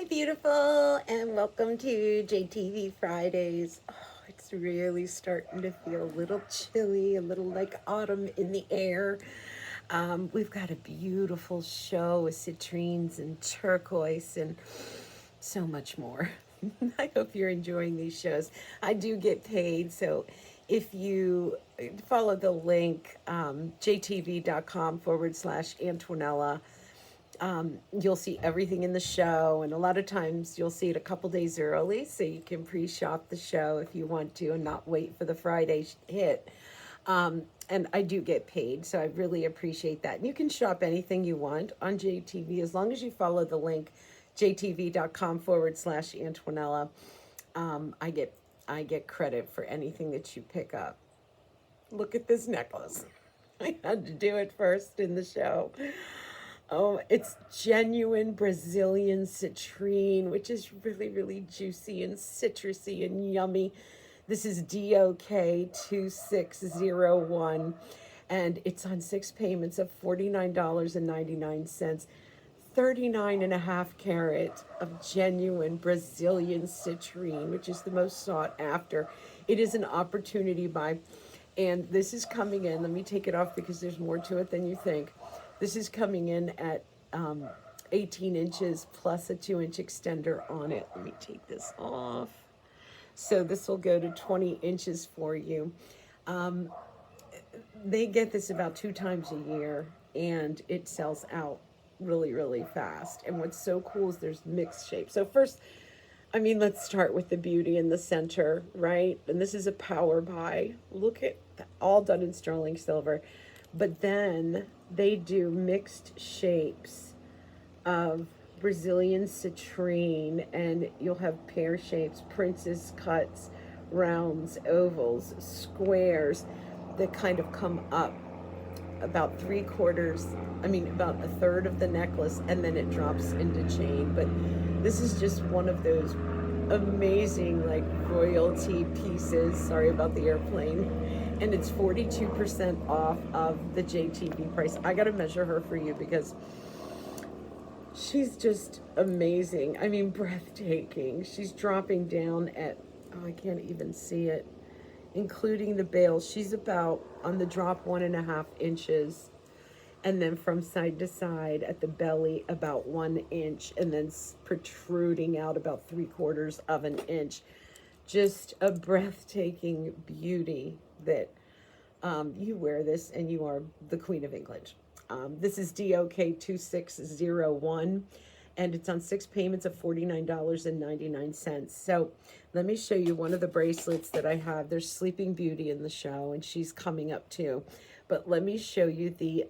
beautiful, and welcome to JTV Fridays. Oh, it's really starting to feel a little chilly, a little like autumn in the air. We've got a beautiful show with citrines and turquoise and so much more. I hope you're enjoying these shows. I do get paid, so if you follow the link, jtv.com/Antonella, you'll see everything in the show, and a lot of times you'll see it a couple days early, so you can pre-shop the show if you want to and not wait for the Friday hit. And I do get paid, so I really appreciate that. And you can shop anything you want on JTV as long as you follow the link jtv.com/Antonella. I get credit for anything that you pick up. Look at this necklace. I had to do it first in the show. Oh, it's genuine Brazilian citrine, which is really, really juicy and citrusy and yummy. This is DOK 2601, and it's on 6 payments of $49.99. 39 and a half carat of genuine Brazilian citrine, which is the most sought after. It is an opportunity buy. And this is coming in. Let me take it off because there's more to it than you think. This is coming in at 18 inches plus a 2-inch extender on it. Let me take this off. So this will go to 20 inches for you. They get this about 2 times a year, and it sells out really, really fast. And what's so cool is there's mixed shapes. So first, let's start with the beauty in the center, right? And this is a power buy. Look at that, all done in sterling silver. But then they do mixed shapes of Brazilian citrine, and you'll have pear shapes, princess cuts, rounds, ovals, squares that kind of come up about about a third of the necklace, and then it drops into chain. But this is just one of those amazing, like, royalty pieces. Sorry about the airplane. And it's 42% off of the JTV price. I gotta measure her for you because she's just amazing. Breathtaking. She's dropping down at, I can't even see it, including the bail. She's about, on the drop, 1.5 inches. And then from side to side at the belly, about 1 inch. And then protruding out about 3/4 of an inch. Just a breathtaking beauty that you wear this and you are the Queen of England. This is DOK 2601, and it's on 6 payments of $49.99. So let me show you one of the bracelets that I have. There's Sleeping Beauty in the show, and she's coming up too. But let me show you the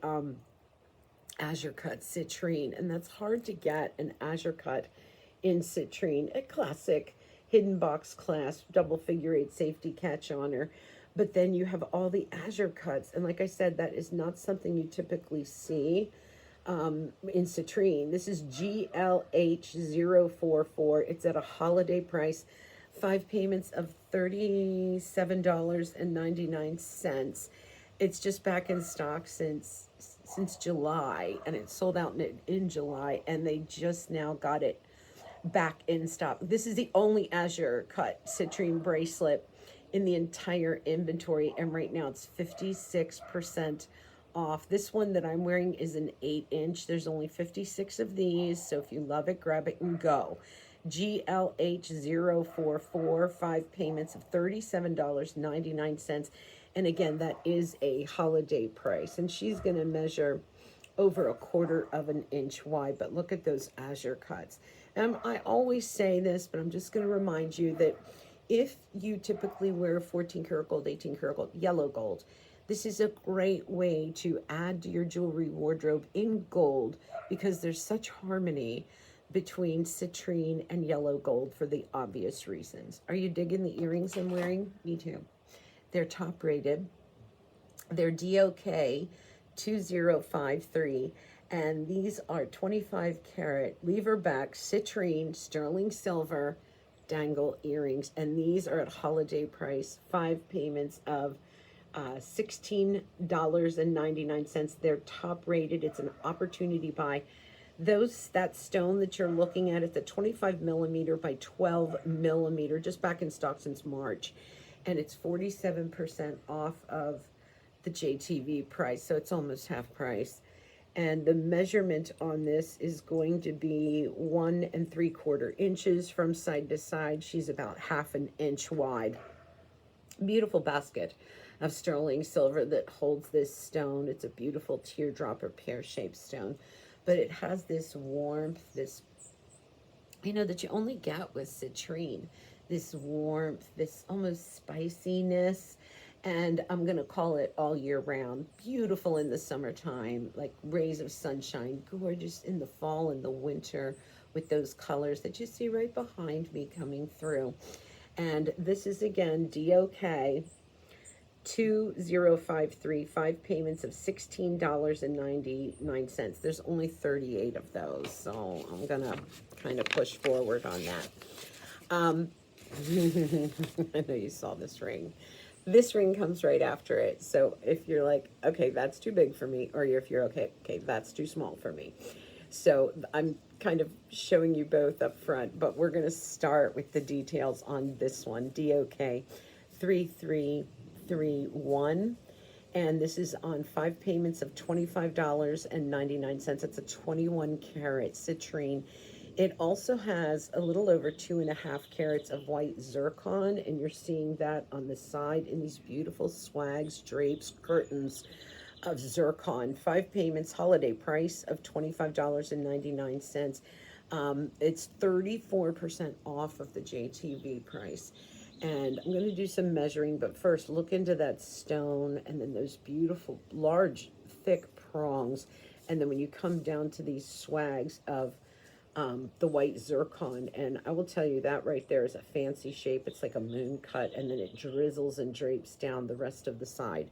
Azure cut citrine, and that's hard to get, an Azure cut in citrine, a classic hidden box clasp, double figure 8 safety catch on her. But then you have all the Azure cuts, and like I said, that is not something you typically see in citrine. This is GLH044. It's at a holiday price, 5 payments of $37.99. It's just back in stock since July, and it sold out in July, and they just now got it back in stock. This is the only Azure cut citrine bracelet in the entire inventory, and right now it's 56% off. This one that I'm wearing is an 8-inch. There's only 56 of these, so if you love it, grab it and go. GLH044, 5 payments of $37.99. And again, that is a holiday price, and she's going to measure over 1/4 of an inch wide. But look at those Azure cuts. I always say this, but I'm just going to remind you that if you typically wear 14 karat gold, 18 karat gold, yellow gold, this is a great way to add to your jewelry wardrobe in gold, because there's such harmony between citrine and yellow gold for the obvious reasons. Are you digging the earrings I'm wearing? Me too. They're top rated. They're DOK 2053. And these are 25 karat lever back citrine sterling silver dangle earrings. And these are at holiday price, 5 payments of $16.99. They're top rated. It's an opportunity buy. That stone that you're looking at, it's a 25 millimeter by 12 millimeter, just back in stock since March. And it's 47% off of the JTV price, so it's almost half price. And the measurement on this is going to be 1 3/4 inches from side to side. She's about 1/2 inch wide. Beautiful basket of sterling silver that holds this stone. It's a beautiful teardrop or pear-shaped stone, but it has this warmth, this, you know, that you only get with citrine. This warmth, this almost spiciness, and I'm gonna call it all year round. Beautiful in the summertime, like rays of sunshine. Gorgeous in the fall and the winter with those colors that you see right behind me coming through. And this is again DOK 2053, 5 payments of $16.99. There's only 38 of those, so I'm gonna kind of push forward on that. I know you saw this ring. This ring comes right after it. So if you're like, okay, that's too big for me, or if you're okay, that's too small for me. So I'm kind of showing you both up front, but we're gonna start with the details on this one, DOK 3331. And this is on 5 payments of $25.99. It's a 21 karat citrine. It also has a little over 2.5 carats of white zircon, and you're seeing that on the side in these beautiful swags, drapes, curtains of zircon. 5 payments, holiday price of $25.99. It's 34% off of the JTV price. And I'm going to do some measuring, but first look into that stone and then those beautiful, large, thick prongs. And then when you come down to these swags of the white zircon, and I will tell you that right there is a fancy shape. It's like a moon cut, and then it drizzles and drapes down the rest of the side.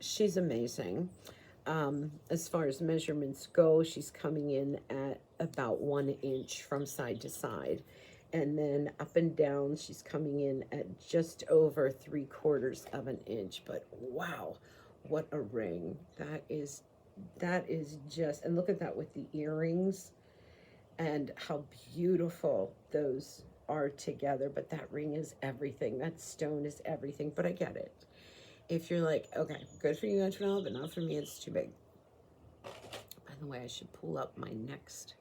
She's amazing. As far as measurements go, she's coming in at about 1 inch from side to side. And then up and down, she's coming in at just over 3/4 of an inch. But wow, what a ring. That is just, and look at that with the earrings and how beautiful those are together. But that ring is everything. That stone is everything. But I get it. If you're like, okay, good for you, Antonella, but not for me, it's too big. By the way, I should pull up my next,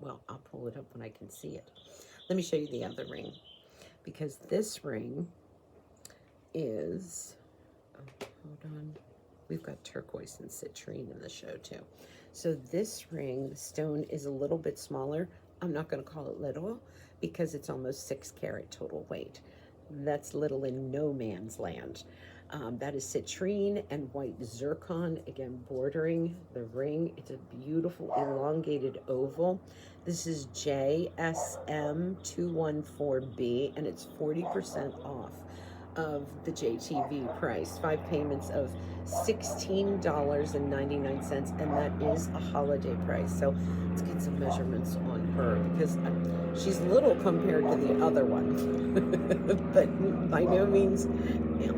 well, I'll pull it up when I can see it. Let me show you the other ring, because this ring is, oh, hold on, we've got turquoise and citrine in the show too. So this ring, the stone is a little bit smaller. I'm not going to call it little because it's almost 6 carat total weight. That's little in no man's land. That is citrine and white zircon, again, bordering the ring. It's a beautiful elongated oval. This is JSM214B, and it's 40% off of the JTV price. 5 payments of $16.99, and that is a holiday price. So let's get some measurements on her, because she's little compared to the other one, but by no means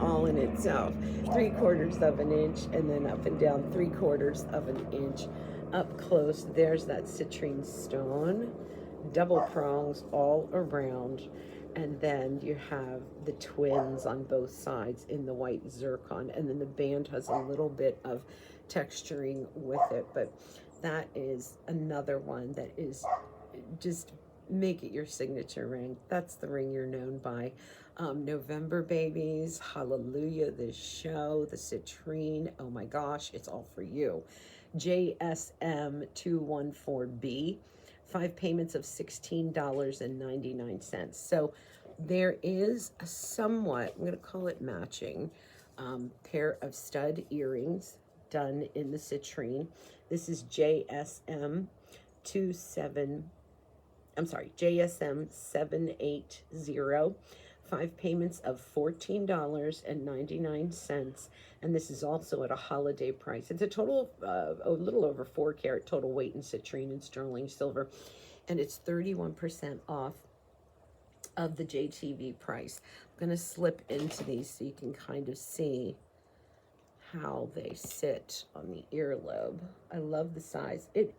all in itself. 3/4 of an inch, and then up and down 3/4 of an inch. Up close, there's that citrine stone, double prongs all around. And then you have the twins on both sides in the white zircon. And then the band has a little bit of texturing with it. But that is another one that is just, make it your signature ring. That's the ring you're known by. November babies, hallelujah, this show, the citrine, oh my gosh, it's all for you. JSM214B. 5 payments of $16.99. So there is a somewhat, I'm going to call it matching, pair of stud earrings done in the citrine. This is JSM 780. 5 payments of $14.99. And this is also at a holiday price. It's a total of a little over 4 carat total weight in citrine and sterling silver. And it's 31% off of the JTV price. I'm going to slip into these so you can kind of see how they sit on the earlobe. I love the size. It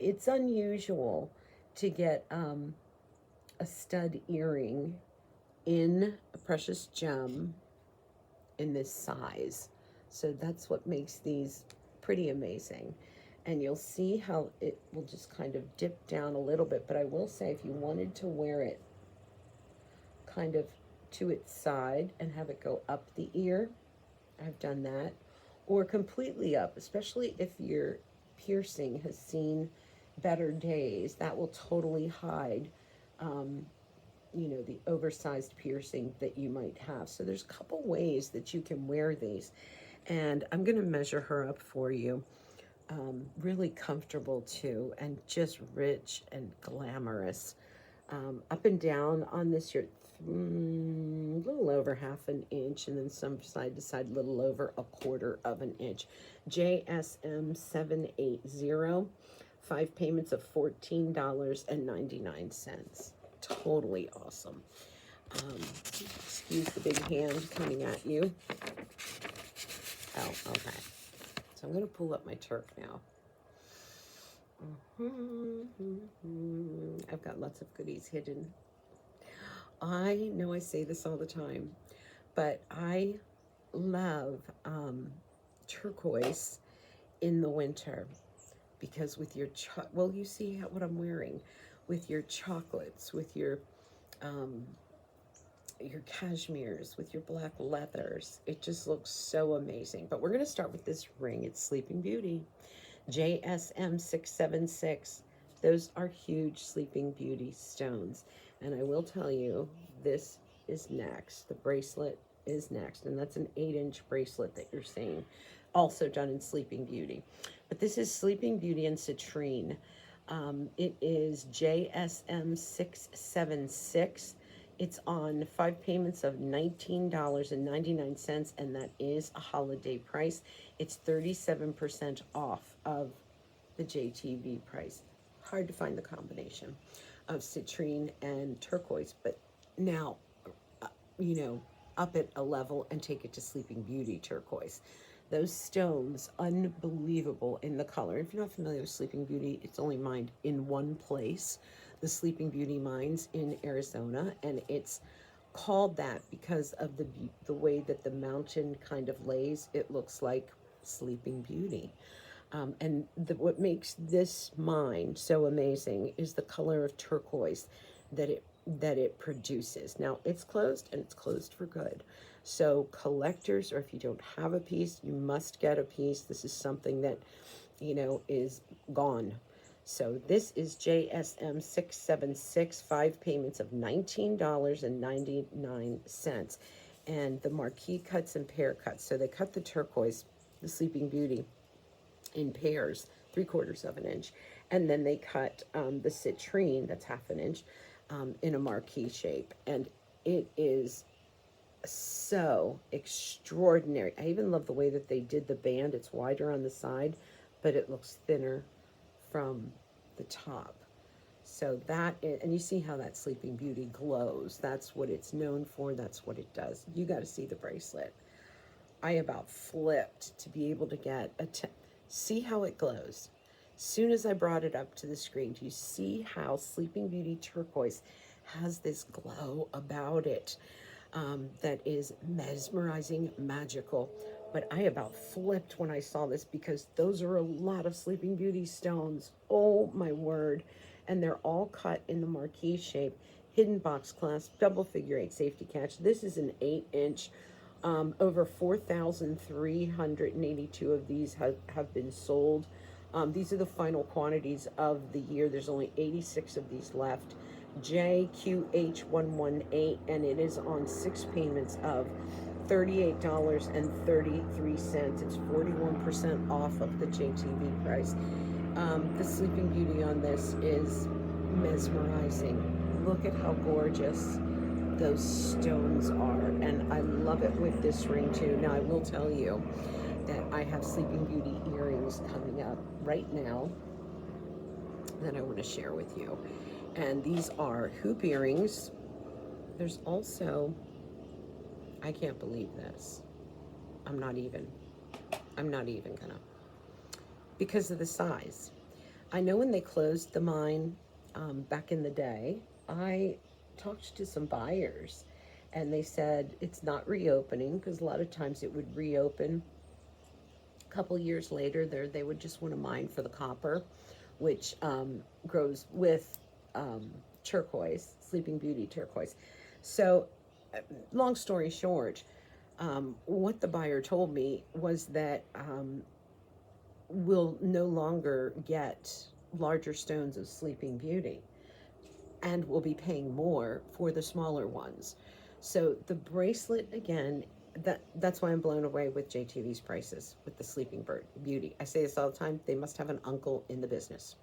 it's unusual to get a stud earring in a precious gem in this size. So that's what makes these pretty amazing. And you'll see how it will just kind of dip down a little bit. But I will say, if you wanted to wear it kind of to its side and have it go up the ear, I've done that. Or completely up, especially if your piercing has seen better days, that will totally hide the oversized piercing that you might have. So there's a couple ways that you can wear these. And I'm going to measure her up for you. Really comfortable too, and just rich and glamorous. Up and down on this, you're a little over half an inch, and then some side to side, a little over a quarter of an inch. JSM 780, 5 payments of $14.99. Totally awesome. Excuse the big hand coming at you. Oh, okay. So I'm going to pull up my Turk now. I've got lots of goodies hidden. I know I say this all the time, but I love turquoise in the winter, because with your, well, you see what I'm wearing, with your chocolates, with your cashmeres, with your black leathers, it just looks so amazing. But we're going to start with this ring. It's Sleeping Beauty, JSM 676. Those are huge Sleeping Beauty stones. And I will tell you, this is next. The bracelet is next. And that's an 8-inch bracelet that you're seeing, also done in Sleeping Beauty. But this is Sleeping Beauty in Citrine. It is JSM 676. It's on 5 payments of $19.99, and that is a holiday price. It's 37% off of the JTV price. Hard to find the combination of citrine and turquoise, but now, up it a level and take it to Sleeping Beauty turquoise. Those stones, unbelievable in the color. If you're not familiar with Sleeping Beauty, it's only mined in one place, the Sleeping Beauty mines in Arizona, and it's called that because of the way that the mountain kind of lays. It looks like Sleeping Beauty. And what makes this mine so amazing is the color of turquoise that it produces. Now, it's closed, and it's closed for good. So collectors, or if you don't have a piece, you must get a piece. This is something that, is gone. So this is JSM 676, 5 payments of $19.99. And the Marquee cuts and Pear cuts. So they cut the turquoise, the Sleeping Beauty, in pairs, 3/4 of an inch. And then they cut the citrine, that's half an inch, in a Marquee shape. And it is so extraordinary. I even love the way that they did the band. It's wider on the side, but it looks thinner from the top. So that is, and you see how that Sleeping Beauty glows. That's what it's known for. That's what it does. You got to see the bracelet. I about flipped to be able to get see how it glows. Soon as I brought it up to the screen, do you see how Sleeping Beauty turquoise has this glow about it that is mesmerizing, magical? But I about flipped when I saw this, because those are a lot of Sleeping Beauty stones. Oh my word. And they're all cut in the Marquee shape, hidden box clasp, double figure 8 safety catch. This is an 8-inch. Over 4,382 of these have been sold. These are the final quantities of the year. There's only 86 of these left. JQH118, and it is on 6 payments of $38.33. It's 41% off of the JTV price. The Sleeping Beauty on this is mesmerizing. Look at how gorgeous those stones are, and I love it with this ring too. Now, I will tell you that I have Sleeping Beauty earrings coming up right now that I want to share with you, and these are hoop earrings. There's also, I can't believe this, I'm not even gonna, because of the size. I know when they closed the mine back in the day, I talked to some buyers and they said it's not reopening because a lot of times it would reopen a couple years later. They would just want to mine for the copper, which grows with turquoise, Sleeping Beauty turquoise. So, long story short, what the buyer told me was that we'll no longer get larger stones of Sleeping Beauty and we'll be paying more for the smaller ones. So the bracelet, again, that's why I'm blown away with JTV's prices with the Sleeping Beauty. I say this all the time, they must have an uncle in the business.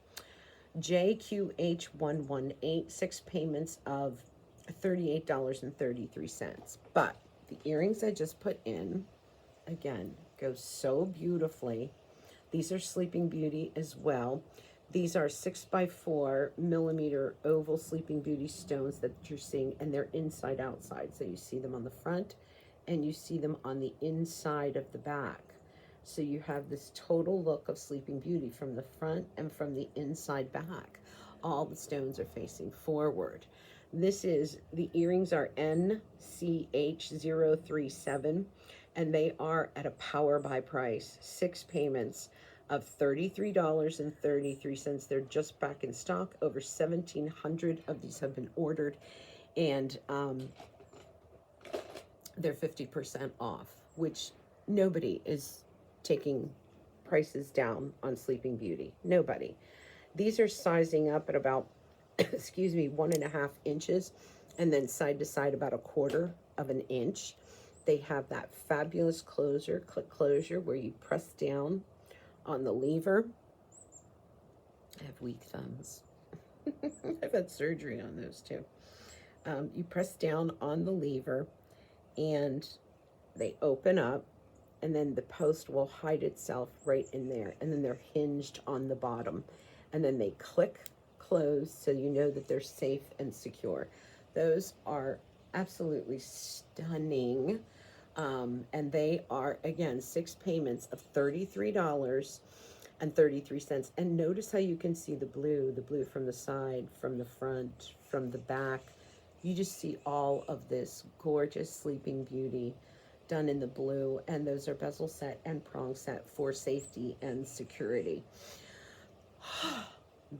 JQH118, 6 payments of $38.33. But the earrings I just put in, again, go so beautifully. These are Sleeping Beauty as well. These are 6x4 mm oval Sleeping Beauty stones that you're seeing, and they're inside outside. So you see them on the front and you see them on the inside of the back. So you have this total look of Sleeping Beauty from the front and from the inside back. All the stones are facing forward. The earrings are NCH037, and they are at a power buy price, 6 payments of $33.33. They're just back in stock. Over 1,700 of these have been ordered, and they're 50% off, which nobody is taking prices down on Sleeping Beauty. Nobody. These are sizing up at about, excuse me, 1.5 inches, and then side to side about 1/4 of an inch. They have that fabulous click closure where you press down on the lever. I have weak thumbs. I've had surgery on those too. You press down on the lever and they open up, and then the post will hide itself right in there, and then they're hinged on the bottom, and then they click close so you know that they're safe and secure. Those are absolutely stunning. And they are, again, 6 payments of $33.33. And notice how you can see the blue from the side, from the front, from the back. You just see all of this gorgeous Sleeping Beauty done in the blue. And those are bezel set and prong set for safety and security.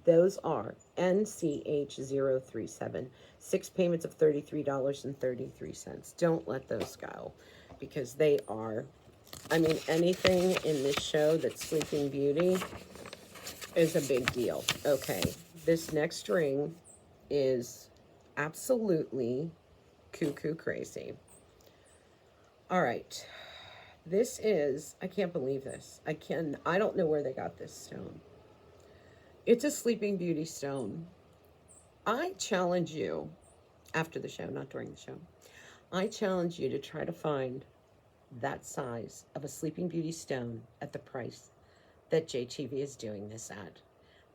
Those are NCH037, 6 payments of $33.33. Don't let those go, because they are, I mean, anything in this show that's Sleeping Beauty is a big deal. Okay, this next ring is absolutely cuckoo crazy. All right, this is, I can't believe this. I don't know where they got this stone. It's a Sleeping Beauty stone. I challenge you, after the show, not during the show, I challenge you to try to find that size of a Sleeping Beauty stone at the price that JTV is doing this at.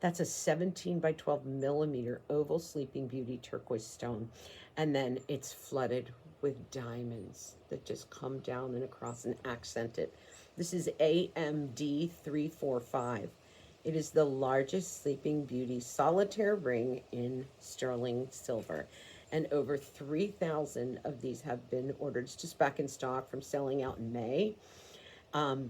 That's a 17x12 mm oval Sleeping Beauty turquoise stone. And then it's flooded with diamonds that just come down and across and accent it. This is AMD 345. It is the largest Sleeping Beauty solitaire ring in sterling silver. And over 3,000 of these have been ordered. It's just back in stock from selling out in May. And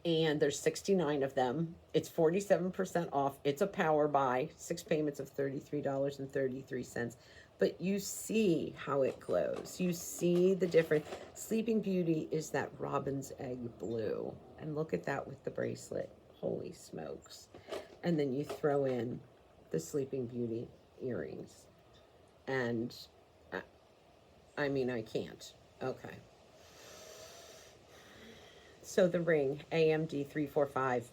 there's 69 of them. It's 47% off. It's a power buy, 6 payments of $33.33. But you see how it glows. You see the difference. Sleeping Beauty is that robin's egg blue. And look at that with the bracelet. Holy smokes. And then you throw in the Sleeping Beauty earrings. And I mean, I can't. Okay. So the ring, AMD 345,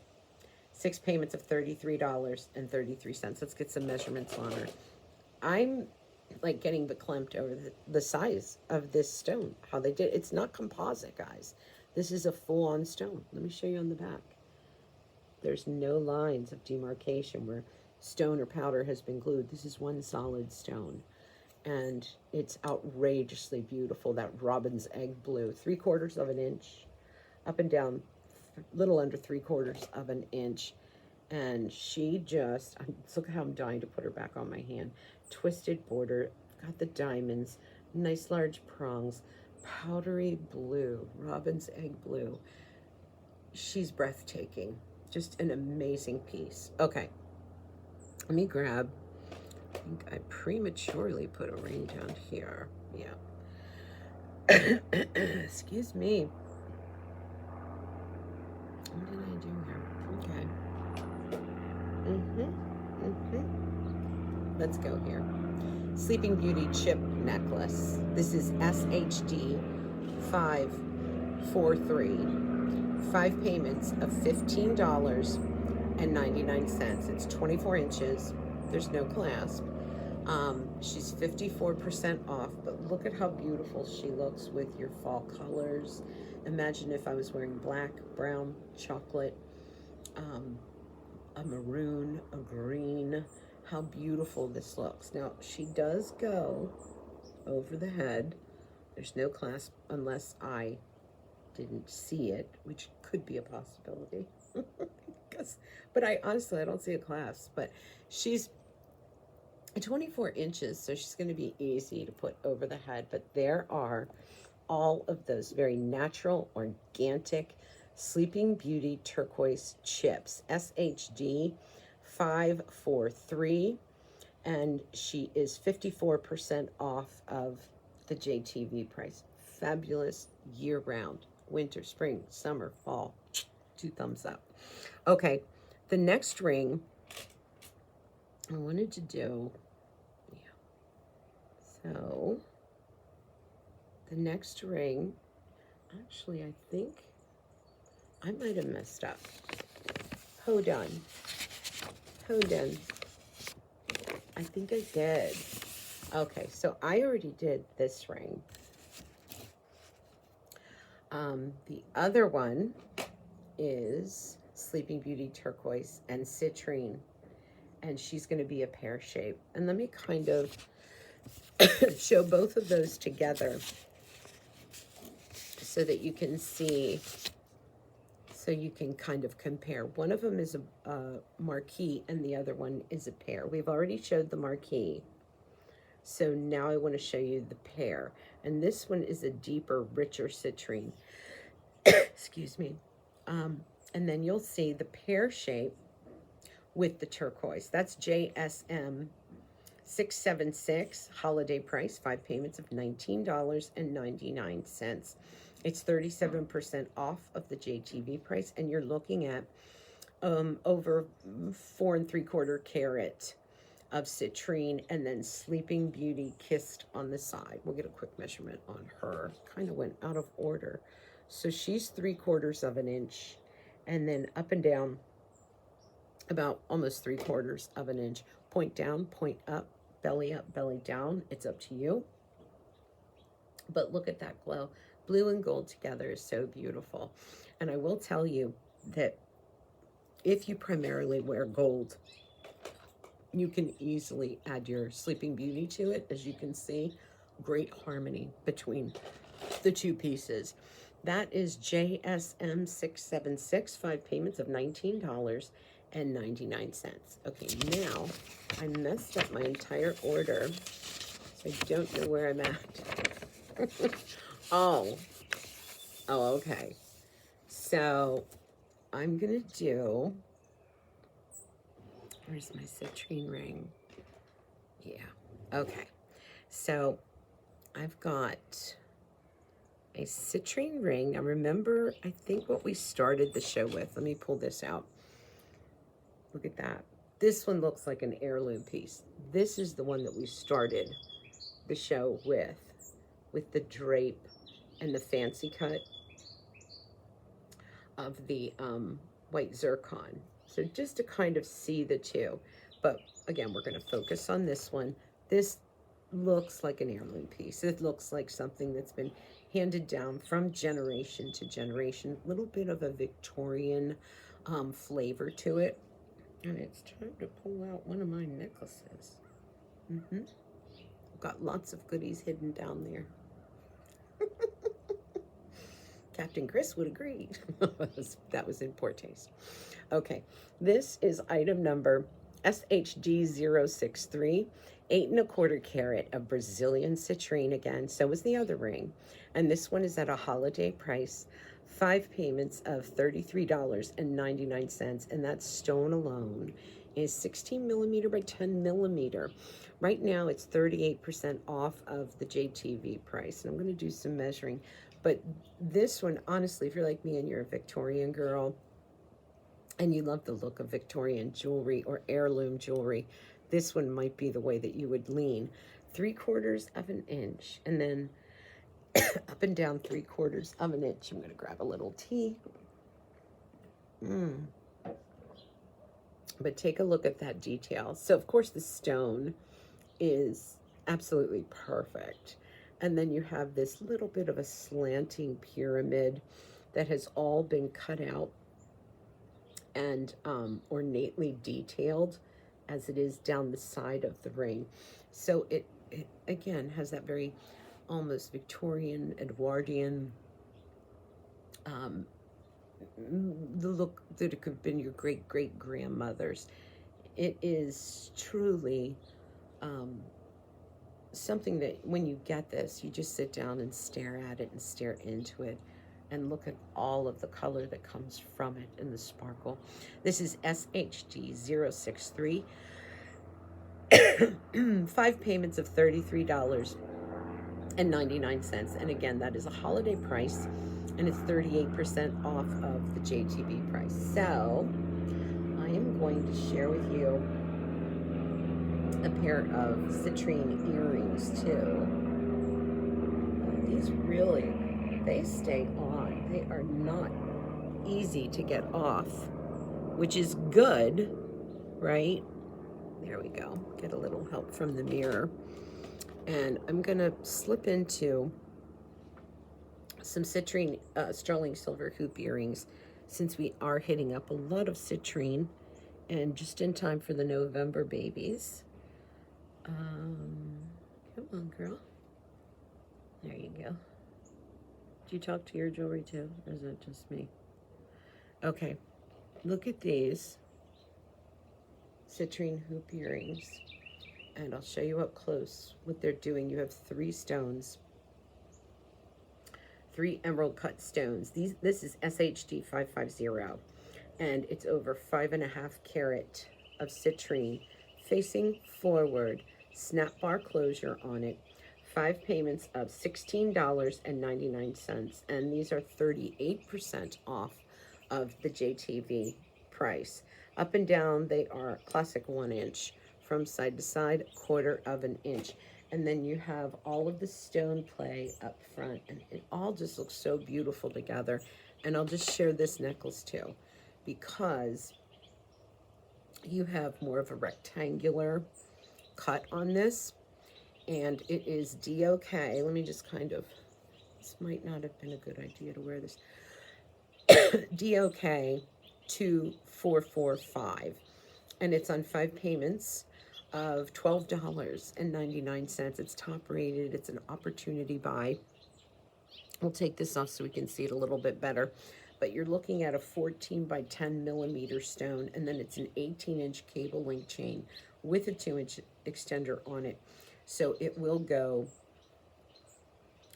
6 payments of $33.33. Let's get some measurements on her. I'm like getting beklempt over the size of this stone. How they did. It's not composite, guys. This is a full-on stone. Let me show you on the back. There's no lines of demarcation where stone or powder has been glued. This is one solid stone. And it's outrageously beautiful, that robin's egg blue. 3/4 of an inch, up and down, little under 3/4 of an inch. And she just, look how I'm dying to put her back on my hand. Twisted border, got the diamonds, nice large prongs, powdery blue, robin's egg blue. She's breathtaking. Just an amazing piece. Okay, let me grab, I think I prematurely put a ring down here. Yeah. Excuse me. What did I do here? Okay. Let's go here. Sleeping Beauty chip necklace. This is SHD 543. 5 payments of $15.99. It's 24 inches. There's no clasp. She's 54% off, but look at how beautiful she looks with your fall colors. Imagine if I was wearing black, brown, chocolate, a maroon, a green. How beautiful this looks. Now, she does go over the head. There's no clasp unless I didn't see it, which could be a possibility. But I honestly don't see a clasp. But she's 24 inches, so she's going to be easy to put over the head. But there are all of those very natural, organic Sleeping Beauty turquoise chips, SHD 543, and she is 54% off of the JTV price. Fabulous year-round, winter, spring, summer, fall. 2 thumbs up. Okay, the next ring I wanted to do, so the next ring, actually, I think I might have messed up. Hold on. I think I did. Okay, so I already did this ring. The other one is Sleeping Beauty turquoise and citrine, and she's going to be a pear shape. And let me kind of show both of those together so that you can see, so you can kind of compare. One of them is a Marquee and the other one is a Pear. We've already showed the Marquee, so now I want to show you the Pear. And this one is a deeper, richer citrine. Excuse me. And then you'll see the pear shape with the turquoise. That's JSM 676, holiday price, 5 payments of $19.99. It's 37% off of the JTV price, and you're looking at over 4 3/4 carat of citrine, and then Sleeping Beauty kissed on the side. We'll get a quick measurement on her. Kind of went out of order. So she's 3/4 of an inch, and then up and down about almost 3/4 of an inch. Point down, point up, belly down. It's up to you. But look at that glow. Blue and gold together is so beautiful. And I will tell you that if you primarily wear gold, you can easily add your Sleeping Beauty to it. As you can see, great harmony between the 2 pieces. That is JSM 676, 5 payments of $19.99. Okay, now I messed up my entire order, so I don't know where I'm at. Oh, okay. So I'm gonna do, where's my citrine ring? Yeah, okay. So I've got a citrine ring. Now remember, I think what we started the show with. Let me pull this out. Look at that. This one looks like an heirloom piece. This is the one that we started the show with the drape and the fancy cut of the white zircon. So just to kind of see the 2. But again, we're going to focus on this one. This looks like an heirloom piece. It looks like something that's been handed down from generation to generation. A little bit of a Victorian flavor to it. And it's time to pull out one of my necklaces. Got lots of goodies hidden down there. Captain Chris would agree. That was in poor taste. Okay, this is item number SHD063, 8¼ carat of Brazilian citrine again. So was the other ring. And this one is at a holiday price, 5 payments of $33.99. And that stone alone is 16 millimeter by 10 millimeter. Right now it's 38% off of the JTV price. And I'm going to do some measuring. But this one, honestly, if you're like me and you're a Victorian girl, and you love the look of Victorian jewelry or heirloom jewelry, this one might be the way that you would lean. 3/4 of an inch, and then up and down 3/4 of an inch. I'm going to grab a little tea. But take a look at that detail. So, of course, the stone is absolutely perfect. And then you have this little bit of a slanting pyramid that has all been cut out and ornately detailed as it is down the side of the ring. So it again has that very almost Victorian, Edwardian, the look that it could have been your great-great-grandmother's. It is truly something that when you get this, you just sit down and stare at it and stare into it and look at all of the color that comes from it and the sparkle. This is SHD063. 5 payments of $33.99. And again, that is a holiday price, and it's 38% off of the JTV price. So I am going to share with you a pair of citrine earrings too. These really, they stay on. They are not easy to get off, which is good, right? There we go. Get a little help from the mirror. And I'm going to slip into some citrine sterling silver hoop earrings, since we are hitting up a lot of citrine and just in time for the November babies. Come on, girl. There you go. Do you talk to your jewelry too, or is it just me? Okay, look at these citrine hoop earrings, and I'll show you up close what they're doing. You have 3 stones, 3 emerald cut stones. This is SHD 550, and it's over 5½ carat of citrine, facing forward, snap bar closure on it. 5 payments of $16.99, and these are 38% off of the JTV price. Up and down, they are classic 1 inch. From side to side, 1/4 of an inch. And then you have all of the stone play up front, and it all just looks so beautiful together. And I'll just share this necklace too, because you have more of a rectangular cut on this, and it is DOK. Let me just this might not have been a good idea to wear this. DOK 2445, and it's on 5 payments of $12.99. It's top rated. It's an opportunity buy. We'll take this off so we can see it a little bit better. But you're looking at a 14 by 10 millimeter stone, and then it's an 18-inch cable link chain with a 2-inch extender on it. So it will go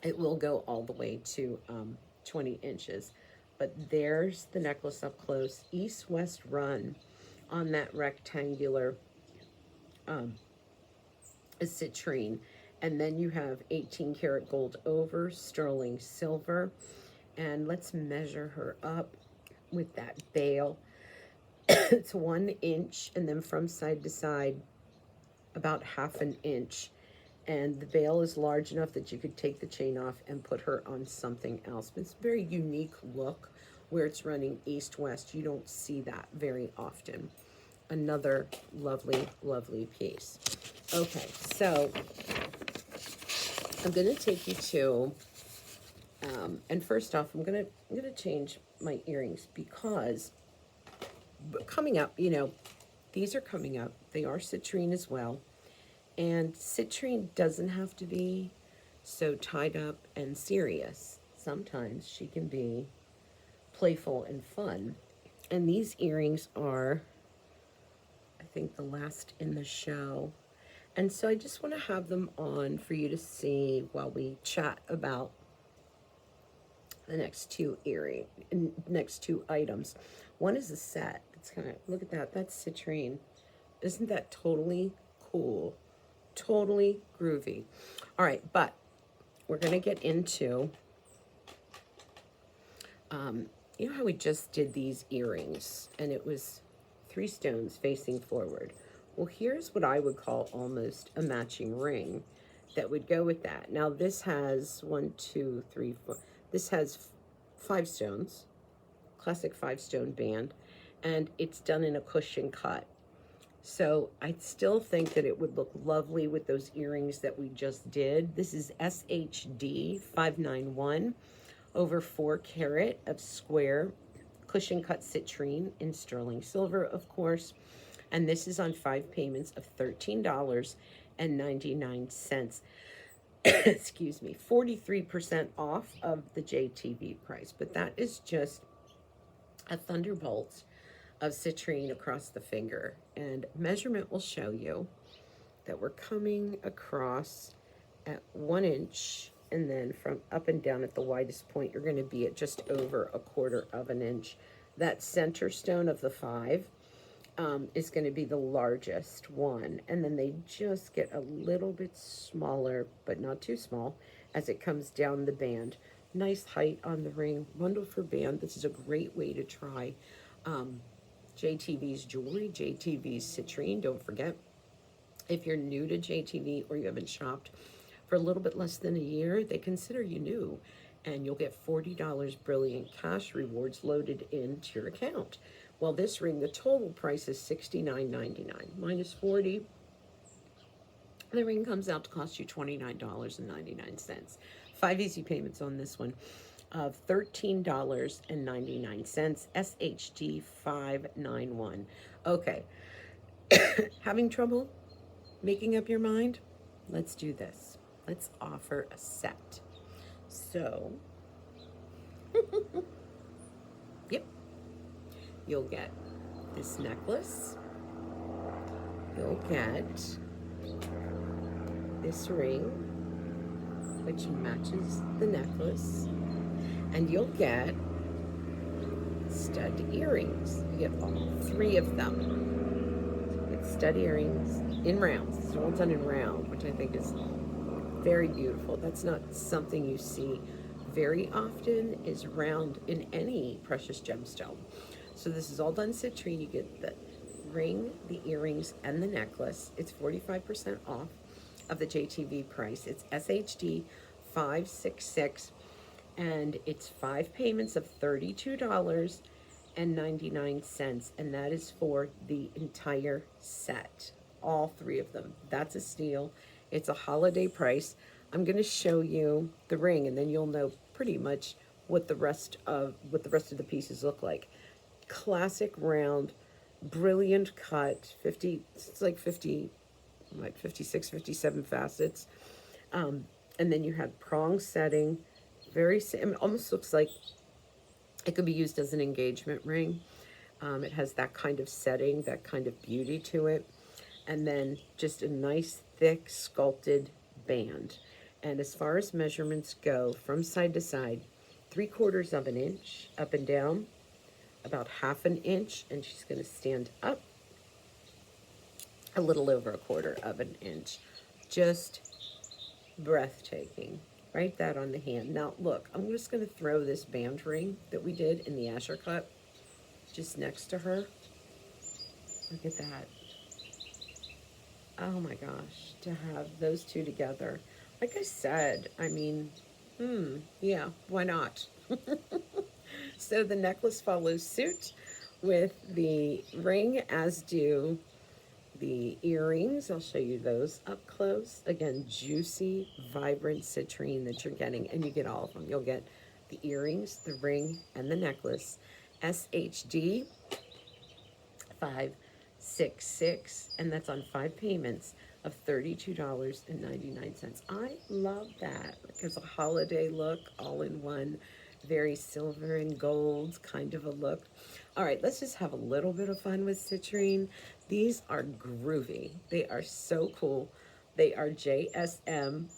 all the way to 20 inches. But there's the necklace up close. East-west run on that rectangular citrine. And then you have 18 karat gold over, sterling silver. And let's measure her up with that bail. It's 1 inch, and then from side to side, about 1/2 inch. And the bail is large enough that you could take the chain off and put her on something else. But it's a very unique look where it's running east-west. You don't see that very often. Another lovely, lovely piece. Okay, so I'm going to take you to, and first off, I'm going to change my earrings, because coming up, these are coming up. They are citrine as well. And citrine doesn't have to be so tied up and serious. sometimes she can be playful and fun. And these earrings are, I think, the last in the show. And so I just want to have them on for you to see while we chat about the next two items. One is a set. It's kind of, look at that. That's citrine. Isn't that totally cool? Totally groovy. All right, but we're going to get into, you know how we just did these earrings and it was 3 stones facing forward. Well, here's what I would call almost a matching ring that would go with that. Now this has 1, 2, 3, 4. This has 5 stones, classic 5-stone band, and it's done in a cushion cut. So I still think that it would look lovely with those earrings that we just did. This is SHD 591 over 4 carat of square cushion cut citrine in sterling silver, of course. And this is on 5 payments of $13.99. Excuse me, 43% off of the JTV price. But that is just a thunderbolt of citrine across the finger. And measurement will show you that we're coming across at 1 inch, and then from up and down at the widest point, you're going to be at just over 1/4 of an inch. That center stone of the 5 is going to be the largest one, and then they just get a little bit smaller, but not too small, as it comes down the band. Nice height on the ring, wonderful band. This is a great way to try JTV's jewelry, JTV's citrine. Don't forget, if you're new to JTV or you haven't shopped for a little bit less than a year, they consider you new, and you'll get $40 brilliant cash rewards loaded into your account. Well, this ring, the total price is $69.99 minus 40. The ring comes out to cost you $29.99. 5 easy payments on this one of $13.99. SHD 591. Okay. Having trouble making up your mind? Let's do this. Let's offer a set. So, yep. You'll get this necklace. You'll get this ring, which matches the necklace. And you'll get stud earrings. You get all 3 of them. You get stud earrings in rounds. It's all done in round, which I think is very beautiful. That's not something you see very often, is round in any precious gemstone. So this is all done citrine. You get the ring, the earrings, and the necklace. It's 45% off of the JTV price. It's SHD 566, and it's 5 payments of $32.99, and that is for the entire set, all 3 of them. That's a steal. It's a holiday price. I'm going to show you the ring, and then you'll know pretty much what the rest of the pieces look like. Classic round, brilliant cut, 50, it's like 50, like 56, 57 facets. And then you have prong setting, it almost looks like it could be used as an engagement ring. It has that kind of setting, that kind of beauty to it. And then just a nice, thick, sculpted band. And as far as measurements go, from side to side, 3/4 of an inch up and down, about 1/2 an inch, and she's going to stand up a little over 1/4 of an inch. Just breathtaking. Write that on the hand. Now look, I'm just going to throw this band ring that we did in the Azure cut just next to her. Look at that. Oh my gosh, to have those 2 together. Like I said, I mean, yeah, why not? So the necklace follows suit with the ring, as do the earrings. I'll show you those up close. Again, juicy, vibrant citrine that you're getting, and you get all of them. You'll get the earrings, the ring, and the necklace. SHD 566, and that's on 5 payments of $32.99. I love that. It's a holiday look, all in one, very silver and gold kind of a look. All right, let's just have a little bit of fun with citrine. These are groovy. They are so cool. They are JSM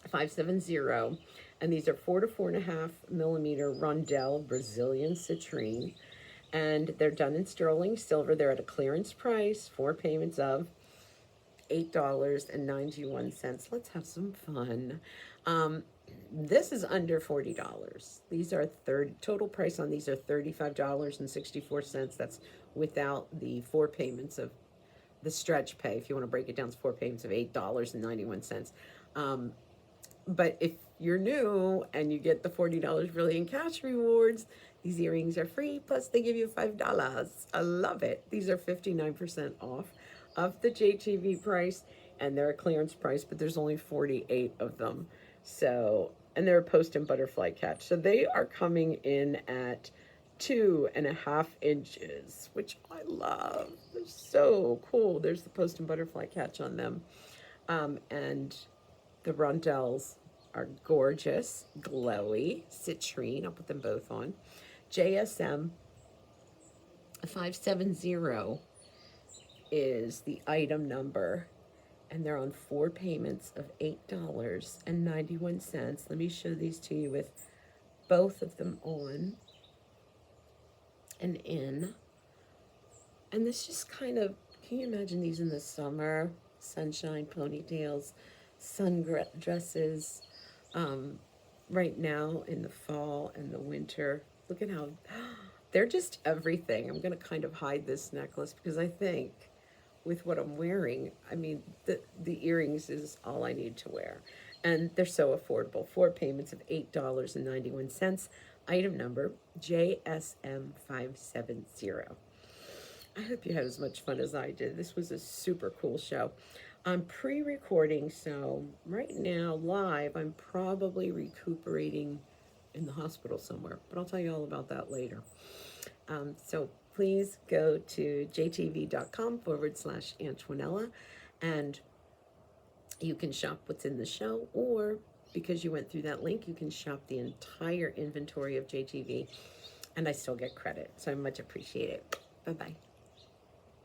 570, and these are 4 to 4.5 millimeter rondell Brazilian citrine, and they're done in sterling silver. They're at a clearance price, 4 payments of $8.91. Let's have some fun. This is under $40. These are total price on these are $35.64. That's without the 4 payments of the stretch pay. If you want to break it down, it's 4 payments of $8.91. But if you're new and you get the $40 Brilliant Cash rewards, these earrings are free, plus they give you $5. I love it. These are 59% off of the JTV price, and they're a clearance price, but there's only 48 of them. So, and they're a post and butterfly catch. So they are coming in at 2.5 inches, which I love. They're so cool. There's the post and butterfly catch on them. And the rondells are gorgeous, glowy, citrine. I'll put them both on. JSM 570 is the item number, and they're on 4 payments of $8.91. Let me show these to you with both of them on and in. And this just kind of, can you imagine these in the summer? Sunshine ponytails, sundresses. Right now in the fall and the winter, look at how they're just everything. I'm going to kind of hide this necklace because I think with what I'm wearing, I mean, the earrings is all I need to wear. And they're so affordable. 4 payments of $8.91. Item number JSM 570. I hope you had as much fun as I did. This was a super cool show. I'm pre-recording, so right now, live, I'm probably recuperating in the hospital somewhere, but I'll tell you all about that later. So please go to jtv.com/Antoinella, and you can shop what's in the show, or because you went through that link, you can shop the entire inventory of JTV, and I still get credit, so I much appreciate it. Bye-bye.